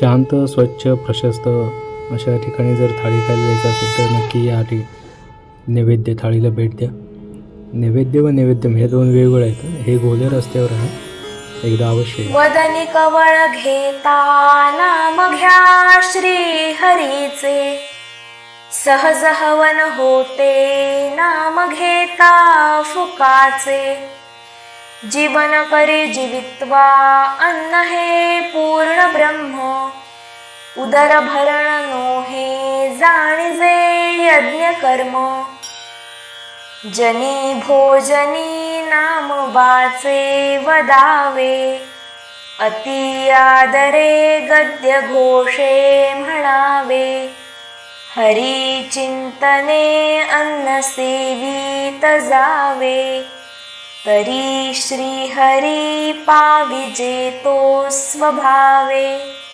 शांत, स्वच्छ, प्रशस्त अशा ठिकाणी जर थाळी खायला जायचं असेल तर नक्की या नैवेद्य थाळीला भेट द्या. नैवेद्य व नैवेद्यम हे दोन वेगवेगळे आहेत. हे गोले रस्त्यावर आहे, एकदा अवश्य या. वदनी कवळ घेता नाम घ्या श्री हरीचे, सहज हवन होते नाम घेता फुकाचे. जीवन करी जीवित्वा अन्न हे पूर्ण ब्रह्म, उदर भरण नोहे जाणिजे यज्ञ कर्म. जनी भोजनी नाम वाचे वदावे, अति आदरे गद्य घोषे म्हणावे. हरी चिंतने अन्न सेवित जावे, तरी श्री हरी पाविजे तो स्वभावे.